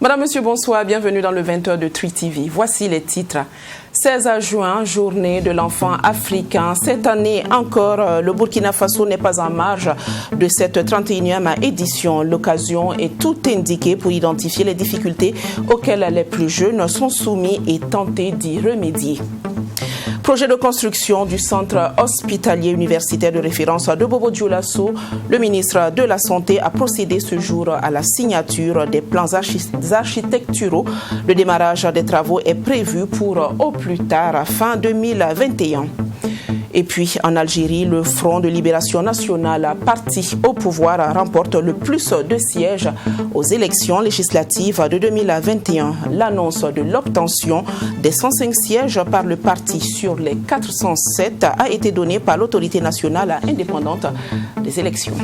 Madame, Monsieur, bonsoir, bienvenue dans le 20h de TRI TV. Voici les titres. 16 juin, journée de l'enfant africain. Cette année encore, le Burkina Faso n'est pas en marge de cette 31e édition. L'occasion est tout indiquée pour identifier les difficultés auxquelles les plus jeunes sont soumis et tenter d'y remédier. Projet de construction du centre hospitalier universitaire de référence de Bobo-Dioulasso. Le ministre de la Santé a procédé ce jour à la signature des plans architecturaux. Le démarrage des travaux est prévu pour au plus tard fin 2021. Et puis, en Algérie, le Front de Libération Nationale, parti au pouvoir, remporte le plus de sièges aux élections législatives de 2021. L'annonce de l'obtention des 105 sièges par le parti sur les 407 a été donnée par l'autorité nationale indépendante des élections.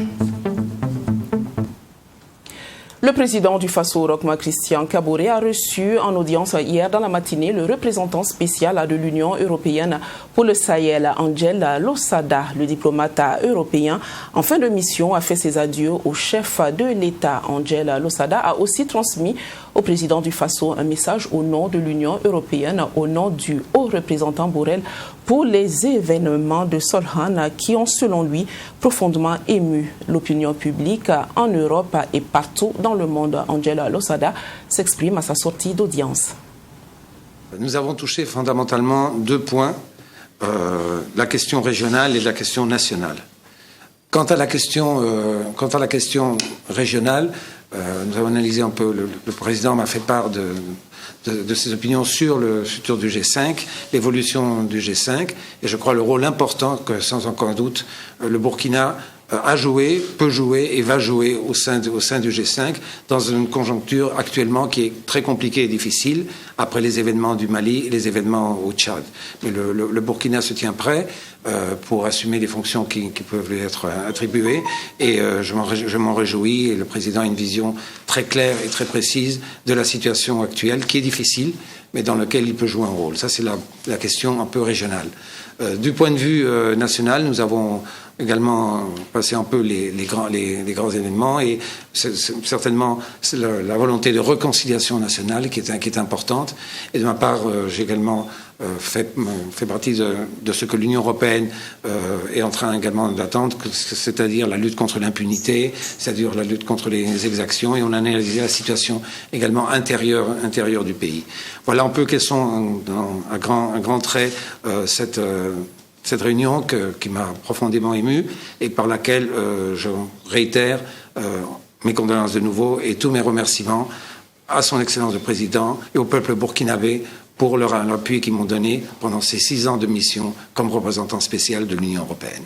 Le président du Faso, Roch-Marc Christian Kaboré, a reçu en audience hier dans la matinée le représentant spécial de l'Union européenne pour le Sahel, Angel Losada. Le diplomate européen en fin de mission a fait ses adieux au chef de l'État. Angel Losada a aussi transmis au président du Faso un message au nom de l'Union européenne, au nom du haut représentant Borrell, pour les événements de Solhan qui ont, selon lui, profondément ému l'opinion publique en Europe et partout dans le monde. Angela Losada s'exprime à sa sortie d'audience. Nous avons touché fondamentalement deux points, la question régionale et la question nationale. Quant à la question régionale, nous avons analysé un peu, le président m'a fait part de ses opinions sur le futur du G5, l'évolution du G5, et je crois le rôle important que, sans aucun doute, le Burkina a joué, peut jouer et va jouer au sein du G5 dans une conjoncture actuellement qui est très compliquée et difficile après les événements du Mali et les événements au Tchad. Mais le Burkina se tient prêt pour assumer les fonctions qui peuvent lui être attribuées et je m'en réjouis, et le président a une vision très claire et très précise de la situation actuelle qui est difficile mais dans laquelle il peut jouer un rôle. Ça, c'est la question un peu régionale. Du point de vue national, nous avons également passé un peu les grands événements et certainement la volonté de réconciliation nationale qui est importante. Et de ma part, j'ai également fait partie de ce que l'Union européenne est en train également d'attendre, c'est-à-dire la lutte contre l'impunité, c'est-à-dire la lutte contre les exactions, et on a analysé la situation également intérieure du pays. Voilà un peu quels sont, à grands traits, cette réunion qui m'a profondément ému et par laquelle je réitère mes condoléances de nouveau et tous mes remerciements à son Excellence le Président et au peuple burkinabé pour leur appui qu'ils m'ont donné pendant ces 6 ans de mission comme représentant spécial de l'Union européenne.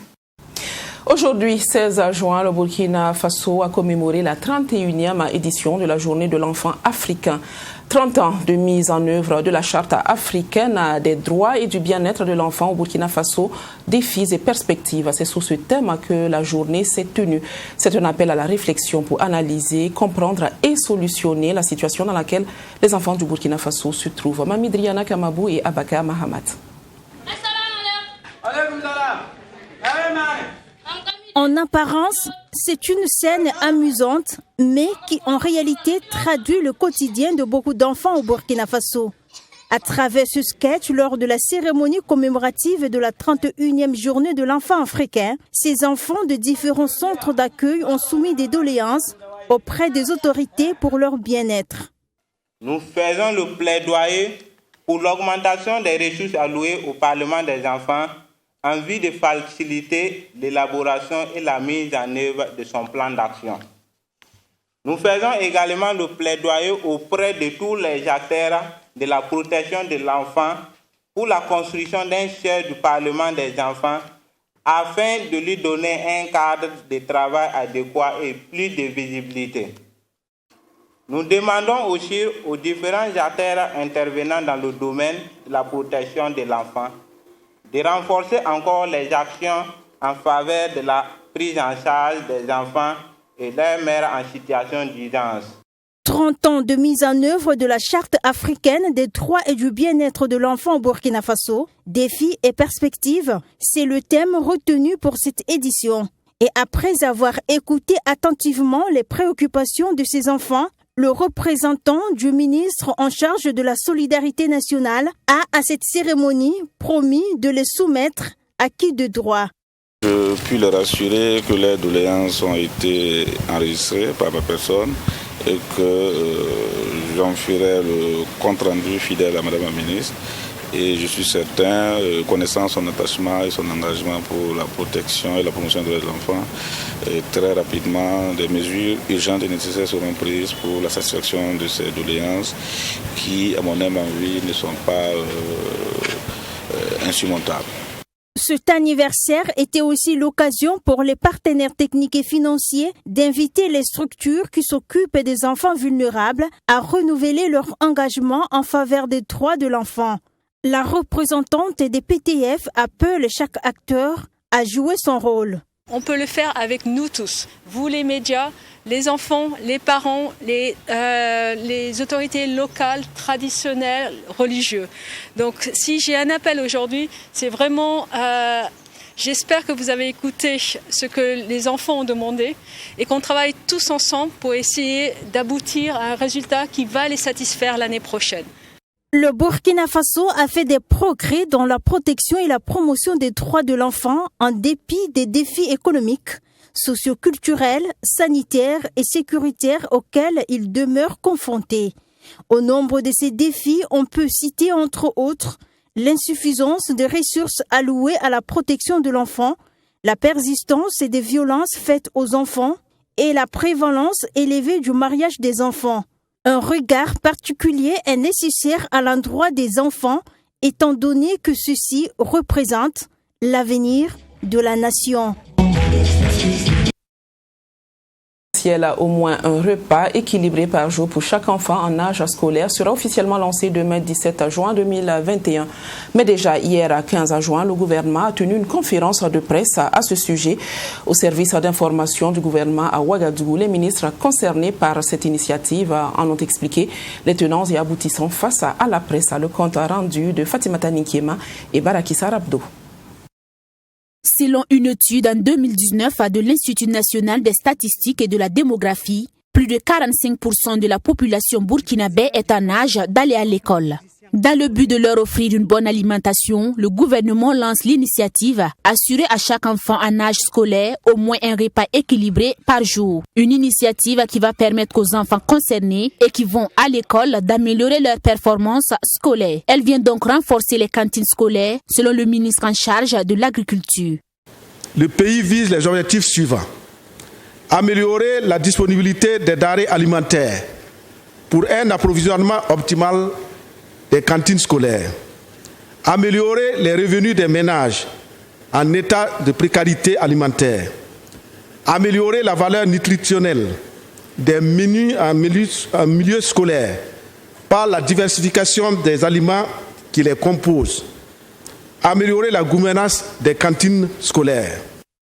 Aujourd'hui, 16 juin, le Burkina Faso a commémoré la 31e édition de la Journée de l'enfant africain. 30 ans de mise en œuvre de la Charte africaine des droits et du bien-être de l'enfant au Burkina Faso, défis et perspectives. C'est sous ce thème que la journée s'est tenue. C'est un appel à la réflexion pour analyser, comprendre et solutionner la situation dans laquelle les enfants du Burkina Faso se trouvent. Mamidriana Kamabou et Abaka Mahamat. En apparence, c'est une scène amusante, mais qui en réalité traduit le quotidien de beaucoup d'enfants au Burkina Faso. À travers ce sketch, lors de la cérémonie commémorative de la 31e journée de l'enfant africain, ces enfants de différents centres d'accueil ont soumis des doléances auprès des autorités pour leur bien-être. Nous faisons le plaidoyer pour l'augmentation des ressources allouées au Parlement des enfants en vue de faciliter l'élaboration et la mise en œuvre de son plan d'action. Nous faisons également le plaidoyer auprès de tous les acteurs de la protection de l'enfant pour la construction d'un siège du Parlement des enfants afin de lui donner un cadre de travail adéquat et plus de visibilité. Nous demandons aussi aux différents acteurs intervenant dans le domaine de la protection de l'enfant de renforcer encore les actions en faveur de la prise en charge des enfants et leurs mères en situation d'urgence. 30 ans de mise en œuvre de la Charte africaine des droits et du bien-être de l'enfant au Burkina Faso, défis et perspectives, c'est le thème retenu pour cette édition. Et après avoir écouté attentivement les préoccupations de ces enfants, Le représentant du ministre en charge de la solidarité nationale a, à cette cérémonie, promis de les soumettre à qui de droit. Je puis leur assurer que les doléances ont été enregistrées par ma personne et que j'en ferai le compte-rendu fidèle à Madame la ministre. Et je suis certain, connaissant son attachement et son engagement pour la protection et la promotion des enfants, et très rapidement, des mesures urgentes et nécessaires seront prises pour la satisfaction de ces doléances qui, à mon humble avis, ne sont pas insurmontables. Cet anniversaire était aussi l'occasion pour les partenaires techniques et financiers d'inviter les structures qui s'occupent des enfants vulnérables à renouveler leur engagement en faveur des droits de l'enfant. La représentante des PTF appelle chaque acteur à jouer son rôle. On peut le faire avec nous tous, vous les médias, les enfants, les parents, les autorités locales, traditionnelles, religieuses. Donc si j'ai un appel aujourd'hui, c'est vraiment, j'espère que vous avez écouté ce que les enfants ont demandé et qu'on travaille tous ensemble pour essayer d'aboutir à un résultat qui va les satisfaire l'année prochaine. Le Burkina Faso a fait des progrès dans la protection et la promotion des droits de l'enfant en dépit des défis économiques, socioculturels, sanitaires et sécuritaires auxquels il demeure confronté. Au nombre de ces défis, on peut citer entre autres l'insuffisance des ressources allouées à la protection de l'enfant, la persistance des violences faites aux enfants et la prévalence élevée du mariage des enfants. Un regard particulier est nécessaire à l'endroit des enfants, étant donné que ceux-ci représentent l'avenir de la nation. Au moins un repas équilibré par jour pour chaque enfant en âge scolaire sera officiellement lancé demain 17 juin 2021. Mais déjà hier à 15 juin, le gouvernement a tenu une conférence de presse à ce sujet. Au service d'information du gouvernement à Ouagadougou, les ministres concernés par cette initiative en ont expliqué les tenants et aboutissants face à la presse. Le compte rendu de Fatimata Ninkiema et Barakissa Rabdo. Selon une étude en 2019 de l'Institut national des statistiques et de la démographie, plus de 45% de la population burkinabé est en âge d'aller à l'école. Dans le but de leur offrir une bonne alimentation, le gouvernement lance l'initiative Assurer à chaque enfant en âge scolaire au moins un repas équilibré par jour. Une initiative qui va permettre aux enfants concernés et qui vont à l'école d'améliorer leur performance scolaire. Elle vient donc renforcer les cantines scolaires, selon le ministre en charge de l'agriculture. Le pays vise les objectifs suivants. Améliorer la disponibilité des denrées alimentaires pour un approvisionnement optimal des cantines scolaires. Améliorer les revenus des ménages en état de précarité alimentaire. Améliorer la valeur nutritionnelle des menus en milieu scolaire par la diversification des aliments qui les composent. Améliorer la gouvernance des cantines scolaires.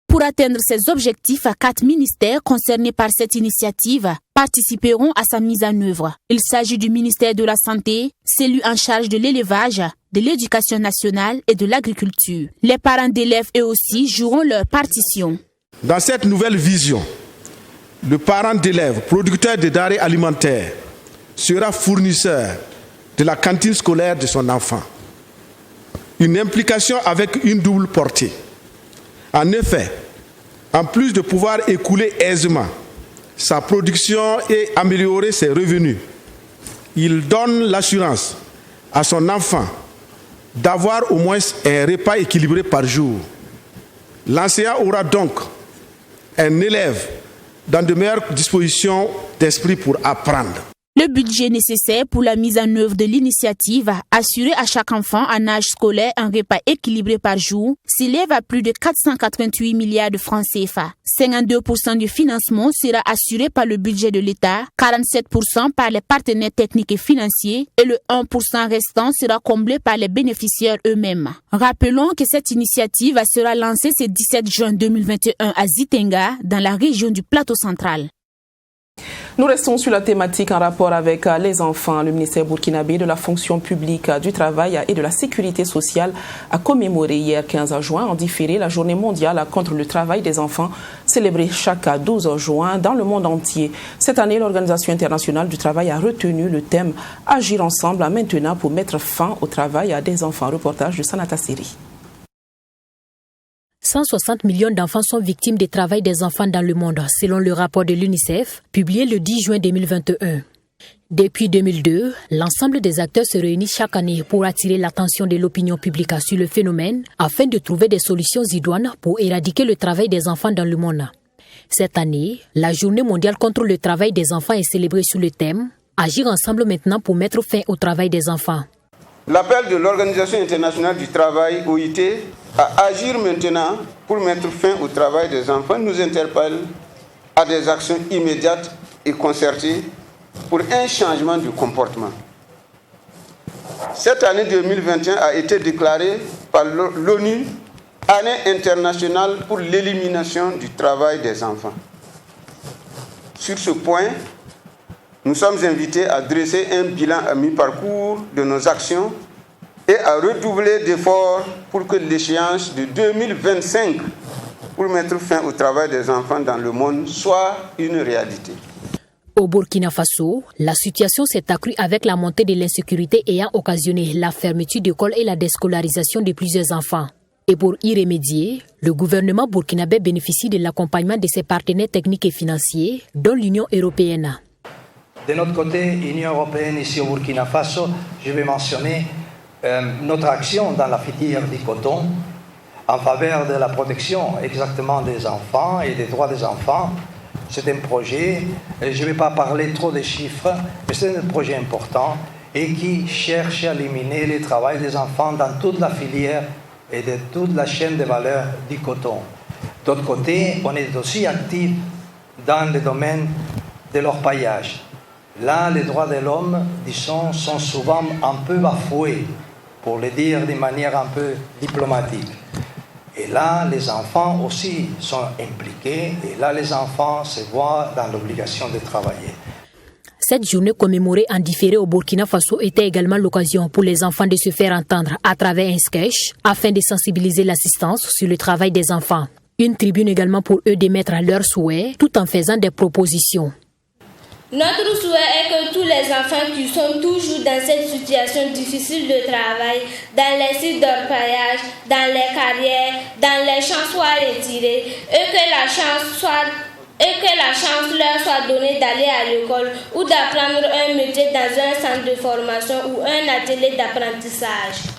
Pour atteindre ces objectifs, 4 ministères concernés par cette initiative participeront à sa mise en œuvre. Il s'agit du ministère de la Santé, celui en charge de l'élevage, de l'éducation nationale et de l'agriculture. Les parents d'élèves, eux aussi, joueront leur partition. Dans cette nouvelle vision, le parent d'élève, producteur de denrées alimentaires, sera fournisseur de la cantine scolaire de son enfant. Une implication avec une double portée. En effet, en plus de pouvoir écouler aisément sa production et améliorer ses revenus, il donne l'assurance à son enfant d'avoir au moins un repas équilibré par jour. L'enseignant aura donc un élève dans de meilleures dispositions d'esprit pour apprendre. Le budget nécessaire pour la mise en œuvre de l'initiative Assurer à chaque enfant en âge scolaire un repas équilibré par jour s'élève à plus de 488 milliards de francs CFA. 52% du financement sera assuré par le budget de l'État, 47% par les partenaires techniques et financiers et le 1% restant sera comblé par les bénéficiaires eux-mêmes. Rappelons que cette initiative sera lancée ce 17 juin 2021 à Zitenga, dans la région du Plateau central. Nous restons sur la thématique en rapport avec les enfants. Le ministère burkinabé de la fonction publique, du travail et de la sécurité sociale a commémoré hier 15 juin en différé la journée mondiale contre le travail des enfants, célébrée chaque 12 juin dans le monde entier. Cette année, l'Organisation internationale du travail a retenu le thème « Agir ensemble maintenant pour mettre fin au travail des enfants ». Reportage de Sanata Siri. 160 millions d'enfants sont victimes du travail des enfants dans le monde, selon le rapport de l'UNICEF, publié le 10 juin 2021. Depuis 2002, l'ensemble des acteurs se réunissent chaque année pour attirer l'attention de l'opinion publique sur le phénomène, afin de trouver des solutions idoines pour éradiquer le travail des enfants dans le monde. Cette année, la Journée mondiale contre le travail des enfants est célébrée sous le thème « Agir ensemble maintenant pour mettre fin au travail des enfants ». L'appel de l'Organisation internationale du travail, OIT, à agir maintenant pour mettre fin au travail des enfants nous interpelle à des actions immédiates et concertées pour un changement de comportement. Cette année 2021 a été déclarée par l'ONU Année internationale pour l'élimination du travail des enfants. Sur ce point, nous sommes invités à dresser un bilan à mi-parcours de nos actions et à redoubler d'efforts pour que l'échéance de 2025 pour mettre fin au travail des enfants dans le monde soit une réalité. Au Burkina Faso, la situation s'est accrue avec la montée de l'insécurité ayant occasionné la fermeture d'écoles et la déscolarisation de plusieurs enfants. Et pour y remédier, le gouvernement burkinabé bénéficie de l'accompagnement de ses partenaires techniques et financiers, dont l'Union européenne. De notre côté, Union européenne ici au Burkina Faso, je vais mentionner notre action dans la filière du coton en faveur de la protection exactement des enfants et des droits des enfants. C'est un projet, je ne vais pas parler trop de chiffres, mais c'est un projet important et qui cherche à éliminer le travail des enfants dans toute la filière et de toute la chaîne de valeur du coton. D'autre côté, on est aussi actif dans le domaine de l'orpaillage. Là, les droits de l'homme, disons, sont souvent un peu bafoués, pour le dire de manière un peu diplomatique. Et là, les enfants aussi sont impliqués, et là, les enfants se voient dans l'obligation de travailler. Cette journée commémorée en différé au Burkina Faso était également l'occasion pour les enfants de se faire entendre à travers un sketch, afin de sensibiliser l'assistance sur le travail des enfants. Une tribune également pour eux d'émettre leurs souhaits, tout en faisant des propositions. Notre souhait est que tous les enfants qui sont toujours dans cette situation difficile de travail, dans les sites d'orpaillage, dans les carrières, dans les champs soient retirés et que la chance leur soit donnée d'aller à l'école ou d'apprendre un métier dans un centre de formation ou un atelier d'apprentissage.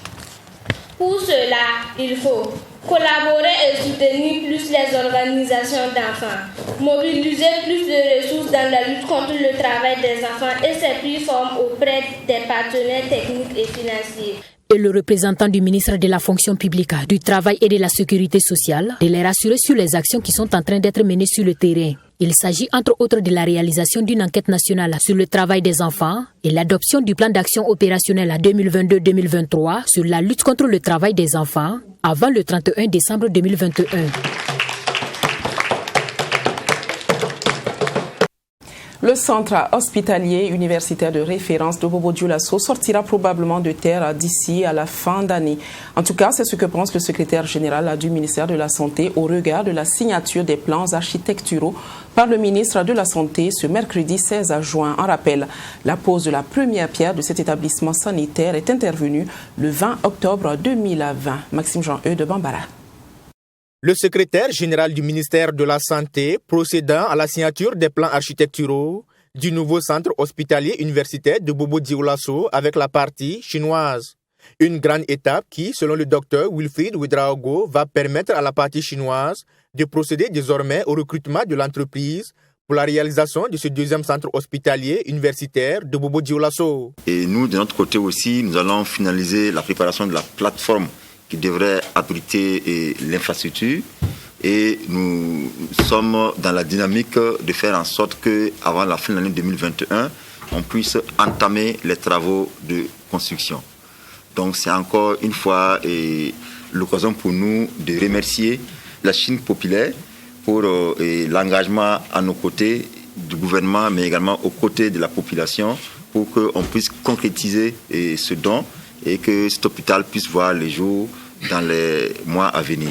Pour cela, il faut collaborer et soutenir plus les organisations d'enfants, mobiliser plus de ressources dans la lutte contre le travail des enfants et ses plus formes auprès des partenaires techniques et financiers. Et le représentant du ministre de la fonction publique, du travail et de la sécurité sociale, de les rassurer sur les actions qui sont en train d'être menées sur le terrain. Il s'agit entre autres de la réalisation d'une enquête nationale sur le travail des enfants et l'adoption du plan d'action opérationnel à 2022-2023 sur la lutte contre le travail des enfants avant le 31 décembre 2021. Le centre hospitalier universitaire de référence de Bobo-Dioulasso sortira probablement de terre d'ici à la fin d'année. En tout cas, c'est ce que pense le secrétaire général du ministère de la Santé au regard de la signature des plans architecturaux par le ministre de la Santé ce mercredi 16 juin. En rappel, la pose de la première pierre de cet établissement sanitaire est intervenue le 20 octobre 2020. Maxime Jean-Eudes de Bambara. Le secrétaire général du ministère de la Santé procédant à la signature des plans architecturaux du nouveau centre hospitalier universitaire de Bobo-Dioulasso avec la partie chinoise. Une grande étape qui, selon le docteur Wilfried Ouedraogo, va permettre à la partie chinoise de procéder désormais au recrutement de l'entreprise pour la réalisation de ce deuxième centre hospitalier universitaire de Bobo-Dioulasso. Et nous, de notre côté aussi, nous allons finaliser la préparation de la plateforme qui devrait abriter l'infrastructure et nous sommes dans la dynamique de faire en sorte qu'avant la fin de l'année 2021, on puisse entamer les travaux de construction. Donc c'est encore une fois l'occasion pour nous de remercier la Chine populaire pour l'engagement à nos côtés du gouvernement, mais également aux côtés de la population pour qu'on puisse concrétiser ce don et que cet hôpital puisse voir les jours dans les mois à venir.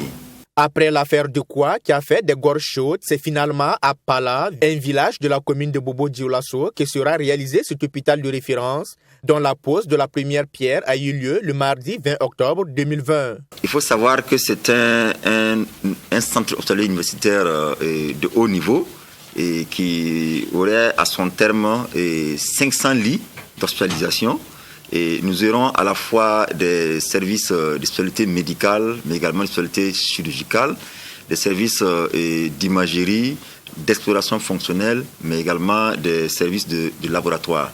Après l'affaire de Kwa qui a fait des gorges chaudes, c'est finalement à Pala, un village de la commune de Bobo-Dioulasso, que sera réalisé cet hôpital de référence, dont la pose de la première pierre a eu lieu le mardi 20 octobre 2020. Il faut savoir que c'est un centre hospitalier universitaire de haut niveau et qui aurait à son terme 500 lits d'hospitalisation. Et nous aurons à la fois des services de spécialité médicale, mais également de spécialité chirurgicale, des services d'imagerie, d'exploration fonctionnelle, mais également des services de laboratoire.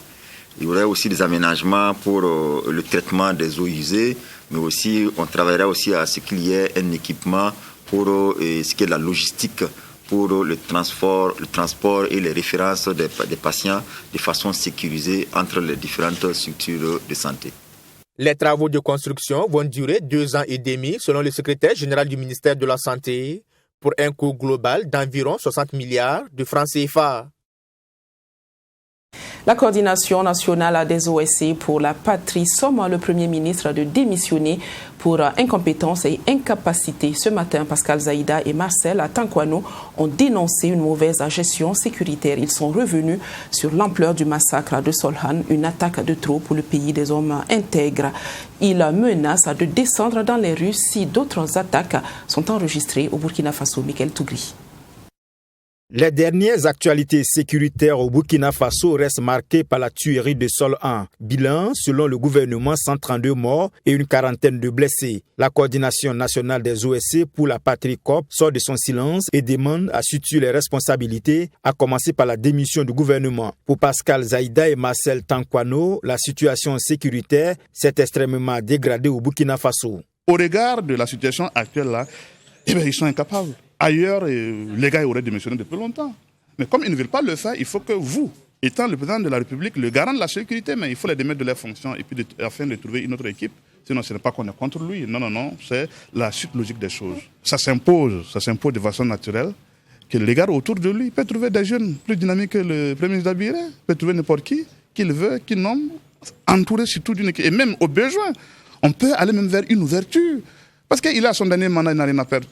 Il y aurait aussi des aménagements pour le traitement des eaux usées, mais aussi on travaillera aussi à ce qu'il y ait un équipement pour ce qui est de la logistique, pour le transport et les références des patients de façon sécurisée entre les différentes structures de santé. Les travaux de construction vont durer 2 ans et demi selon le secrétaire général du ministère de la Santé pour un coût global d'environ 60 milliards de francs CFA. La coordination nationale des OSC pour la patrie somme le Premier ministre de démissionner pour incompétence et incapacité. Ce matin, Pascal Zaïda et Marcel Tankwano ont dénoncé une mauvaise gestion sécuritaire. Ils sont revenus sur l'ampleur du massacre de Solhan, une attaque de trop pour le pays des hommes intègres. Ils menacent de descendre dans les rues si d'autres attaques sont enregistrées au Burkina Faso. Michael Tougri. Les dernières actualités sécuritaires au Burkina Faso restent marquées par la tuerie de Solhan. Bilan, selon le gouvernement, 132 morts et une quarantaine de blessés. La coordination nationale des OSC pour la patrie COP sort de son silence et demande à situer les responsabilités, à commencer par la démission du gouvernement. Pour Pascal Zaïda et Marcel Tankwano, la situation sécuritaire s'est extrêmement dégradée au Burkina Faso. Au regard de la situation actuelle là, ils sont incapables. Ailleurs, les gars auraient démissionné depuis longtemps. Mais comme ils ne veulent pas le faire, il faut que vous, étant le président de la République, le garant de la sécurité, mais il faut les démettre de leurs fonctions et puis afin de trouver une autre équipe. Sinon, ce n'est pas qu'on est contre lui. Non, c'est la suite logique des choses. Ça s'impose de façon naturelle que les gars autour de lui peuvent trouver des jeunes plus dynamiques que le Premier ministre Dabiré, peut trouver n'importe qui qu'il veut, qu'il nomme, entouré surtout d'une équipe. Et même au besoin, on peut aller même vers une ouverture. Parce qu'il a son dernier mandat, il n'a rien à perdre.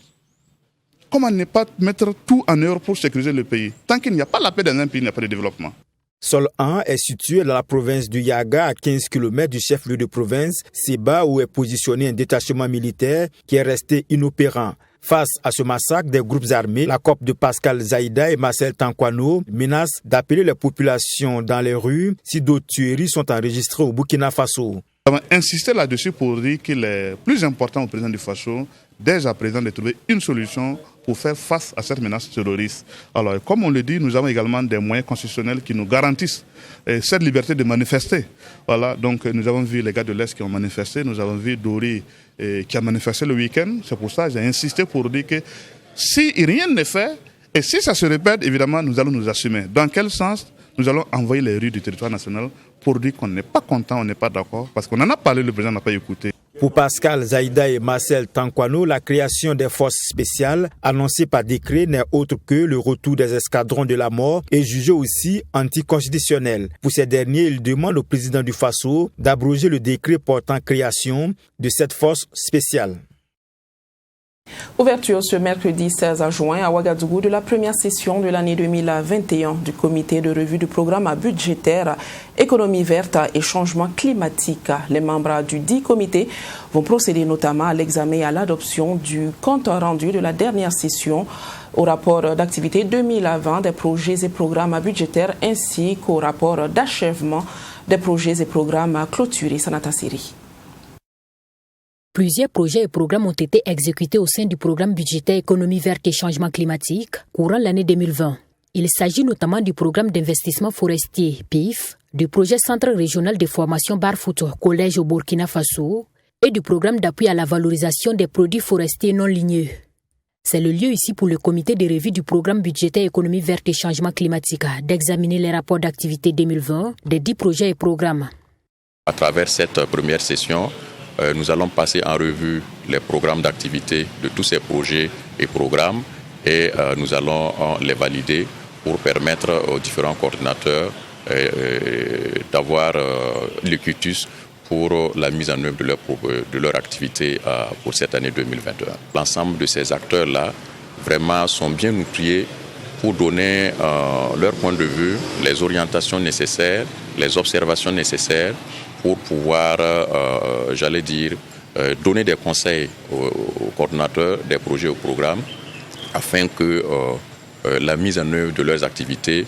Comment ne pas mettre tout en œuvre pour sécuriser le pays? Tant qu'il n'y a pas la paix dans un pays, il n'y a pas de développement. Solhan est situé dans la province du Yaga, à 15 km du chef-lieu de province, Seba, où est positionné un détachement militaire qui est resté inopérant. Face à ce massacre des groupes armés, la COP de Pascal Zaïda et Marcel Tankwano menacent d'appeler les populations dans les rues si d'autres tueries sont enregistrées au Burkina Faso. On va insister là-dessus pour dire qu'il est plus important au président du Faso, dès à présent, de trouver une solution pour faire face à cette menace terroriste. Alors, comme on le dit, nous avons également des moyens constitutionnels qui nous garantissent cette liberté de manifester. Voilà, donc nous avons vu les gars de l'Est qui ont manifesté, nous avons vu Dori qui a manifesté le week-end. C'est pour ça que j'ai insisté pour dire que si rien n'est fait, et si ça se répète, évidemment, nous allons nous assumer. Dans quel sens? Nous allons envoyer les rues du territoire national pour dire qu'on n'est pas content, on n'est pas d'accord, parce qu'on en a parlé, le président n'a pas écouté. Pour Pascal Zaïda et Marcel Tankwano, la création des forces spéciales annoncée par décret n'est autre que le retour des escadrons de la mort et jugé aussi anticonstitutionnel. Pour ces derniers, ils demandent au président du Faso d'abroger le décret portant création de cette force spéciale. Ouverture ce mercredi 16 juin à Ouagadougou de la première session de l'année 2021 du comité de revue du programme budgétaire Économie verte et changement climatique. Les membres du dit comité vont procéder notamment à l'examen et à l'adoption du compte rendu de la dernière session, au rapport d'activité 2020 des projets et programmes budgétaires ainsi qu'au rapport d'achèvement des projets et programmes clôturés. Sanata Siri. Plusieurs projets et programmes ont été exécutés au sein du programme budgétaire Économie verte et changement climatique courant l'année 2020. Il s'agit notamment du programme d'investissement forestier PIF, du projet Centre régional de formation Barfoot Collège au Burkina Faso et du programme d'appui à la valorisation des produits forestiers non ligneux. C'est le lieu ici pour le comité de revue du programme budgétaire Économie verte et changement climatique d'examiner les rapports d'activité 2020 des 10 projets et programmes. À travers cette première session, nous allons passer en revue les programmes d'activité de tous ces projets et programmes et nous allons les valider pour permettre aux différents coordinateurs d'avoir le quitus pour la mise en œuvre de leur activité pour cette année 2021. L'ensemble de ces acteurs-là vraiment sont bien outillés pour donner leur point de vue, les orientations nécessaires, les observations nécessaires pour pouvoir, donner des conseils aux coordinateurs des projets ou programmes afin que la mise en œuvre de leurs activités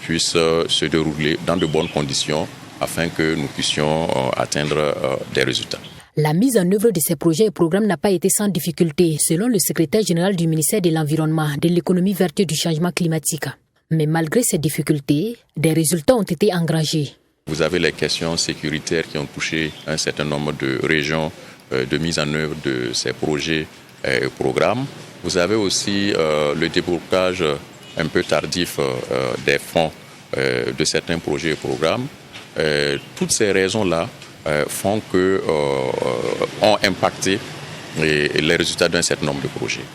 puisse se dérouler dans de bonnes conditions afin que nous puissions atteindre des résultats. La mise en œuvre de ces projets et programmes n'a pas été sans difficulté, selon le secrétaire général du ministère de l'Environnement, de l'économie verte et du changement climatique. Mais malgré ces difficultés, des résultats ont été engrangés. Vous avez les questions sécuritaires qui ont touché un certain nombre de régions de mise en œuvre de ces projets et programmes. Vous avez aussi le déblocage un peu tardif des fonds de certains projets et programmes. Toutes ces raisons-là font ont impacté les résultats d'un certain nombre de projets.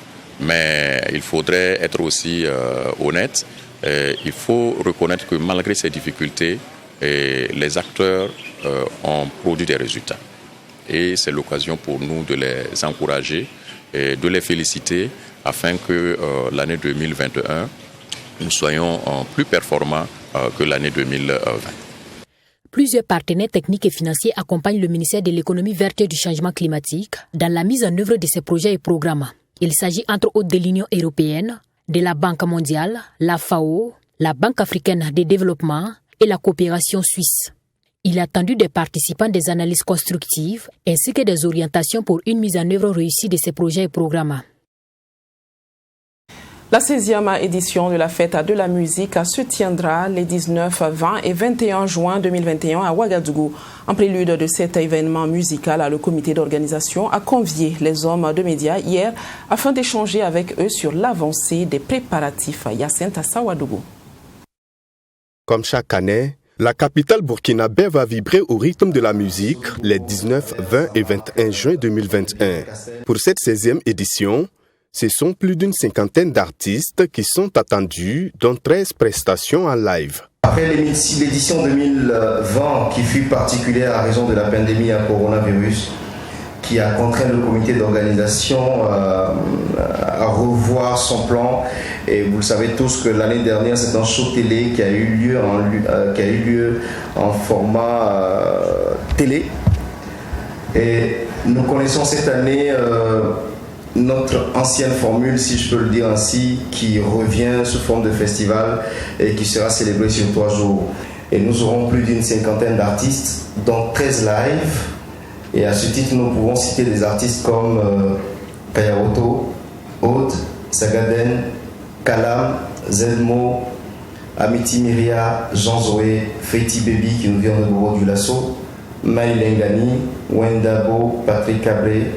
Mais il faudrait être aussi honnête. Il faut reconnaître que malgré ces difficultés, les acteurs ont produit des résultats. Et c'est l'occasion pour nous de les encourager et de les féliciter afin que l'année 2021, nous soyons plus performants que l'année 2020. Plusieurs partenaires techniques et financiers accompagnent le ministère de l'économie verte et du changement climatique dans la mise en œuvre de ces projets et programmes. Il s'agit entre autres de l'Union européenne, de la Banque mondiale, la FAO, la Banque africaine de développement et la coopération suisse. Il a attendu des participants des analyses constructives ainsi que des orientations pour une mise en œuvre réussie de ces projets et programmes. La 16e édition de la fête de la musique se tiendra les 19, 20 et 21 juin 2021 à Ouagadougou. En prélude de cet événement musical, le comité d'organisation a convié les hommes de médias hier afin d'échanger avec eux sur l'avancée des préparatifs. Yacinthe Assawadougou. Comme chaque année, la capitale burkinabé va vibrer au rythme de la musique les 19, 20 et 21 juin 2021. Pour cette 16e édition, ce sont plus d'une cinquantaine d'artistes qui sont attendus, dont 13 prestations en live. Après l'édition 2020, qui fut particulière à raison de la pandémie à coronavirus, qui a contraint le comité d'organisation à revoir son plan. Et vous le savez tous que l'année dernière, c'est un show télé qui a eu lieu en format télé. Et nous connaissons cette année notre ancienne formule, si je peux le dire ainsi, qui revient sous forme de festival et qui sera célébré sur 3 jours. Et nous aurons plus d'une cinquantaine d'artistes, dont 13 lives. Et à ce titre, nous pouvons citer des artistes comme Kayaroto, Aude, Sagaden, Kalam, Zedmo, Amiti Myria, Jean Zoé, Feiti Baby qui nous vient de Bobo du Lasso, Maï Lengani, Wendabo, Patrick Cabré,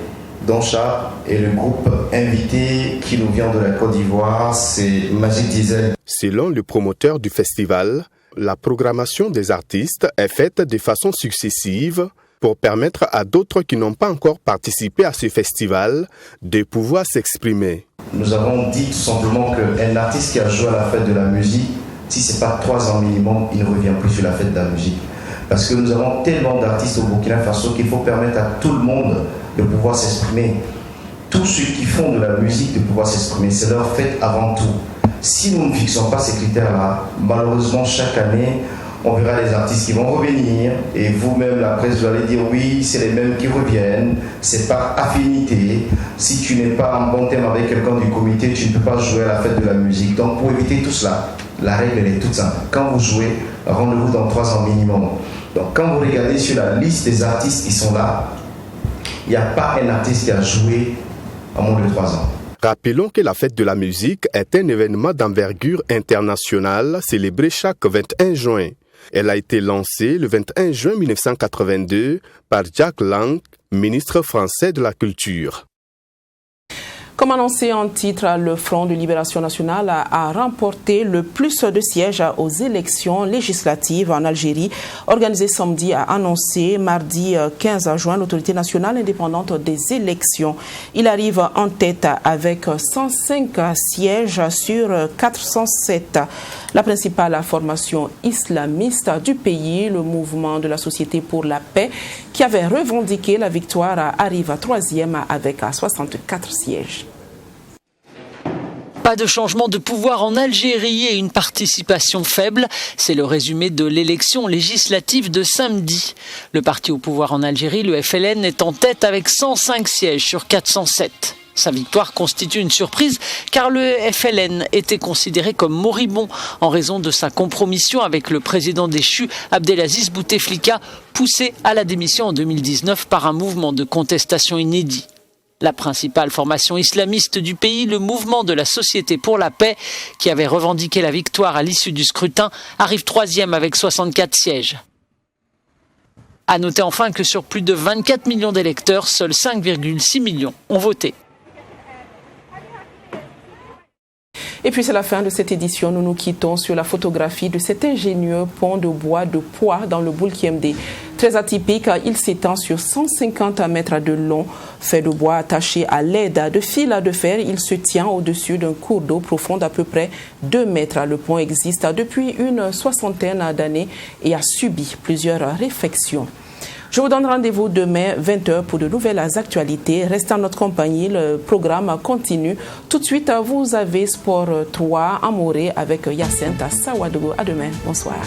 Doncha et le groupe invité qui nous vient de la Côte d'Ivoire, c'est Magic Diesel. Selon le promoteur du festival, la programmation des artistes est faite de façon successive pour permettre à d'autres qui n'ont pas encore participé à ce festival de pouvoir s'exprimer. Nous avons dit tout simplement qu'un artiste qui a joué à la fête de la musique, si ce n'est pas 3 ans minimum, il ne revient plus sur la fête de la musique. Parce que nous avons tellement d'artistes au Burkina Faso qu'il faut permettre à tout le monde de pouvoir s'exprimer. Tous ceux qui font de la musique de pouvoir s'exprimer, c'est leur fête avant tout. Si nous ne fixons pas ces critères-là, malheureusement chaque année, on verra les artistes qui vont revenir et vous-même, la presse, vous allez dire oui, c'est les mêmes qui reviennent, c'est par affinité. Si tu n'es pas en bon terme avec quelqu'un du comité, tu ne peux pas jouer à la fête de la musique. Donc pour éviter tout cela, la règle elle est toute simple. Quand vous jouez, rendez-vous dans 3 ans minimum. Donc quand vous regardez sur la liste des artistes qui sont là, il n'y a pas un artiste qui a joué en moins de 3 ans. Rappelons que la fête de la musique est un événement d'envergure internationale célébré chaque 21 juin. Elle a été lancée le 21 juin 1982 par Jack Lang, ministre français de la Culture. Comme annoncé en titre, le Front de Libération Nationale a remporté le plus de sièges aux élections législatives en Algérie. Organisé samedi, a annoncé mardi 15 juin l'autorité nationale indépendante des élections. Il arrive en tête avec 105 sièges sur 407. La principale formation islamiste du pays, le mouvement de la Société pour la paix, qui avait revendiqué la victoire, arrive troisième avec 64 sièges. Pas de changement de pouvoir en Algérie et une participation faible. C'est le résumé de l'élection législative de samedi. Le parti au pouvoir en Algérie, le FLN, est en tête avec 105 sièges sur 407. Sa victoire constitue une surprise car le FLN était considéré comme moribond en raison de sa compromission avec le président déchu Abdelaziz Bouteflika, poussé à la démission en 2019 par un mouvement de contestation inédit. La principale formation islamiste du pays, le mouvement de la Société pour la paix, qui avait revendiqué la victoire à l'issue du scrutin, arrive troisième avec 64 sièges. À noter enfin que sur plus de 24 millions d'électeurs, seuls 5,6 millions ont voté. Et puis c'est la fin de cette édition. Nous nous quittons sur la photographie de cet ingénieux pont de bois de poids dans le Boulkiemde. Très atypique, il s'étend sur 150 mètres de long. Fait de bois attaché à l'aide de fils de fer, il se tient au-dessus d'un cours d'eau profond d'à peu près 2 mètres. Le pont existe depuis une soixantaine d'années et a subi plusieurs réfections. Je vous donne rendez-vous demain 20h pour de nouvelles actualités. Restez en notre compagnie, le programme continue. Tout de suite, vous avez Sport 3 Amoré avec Yacinthe Sawadogo. À demain, bonsoir.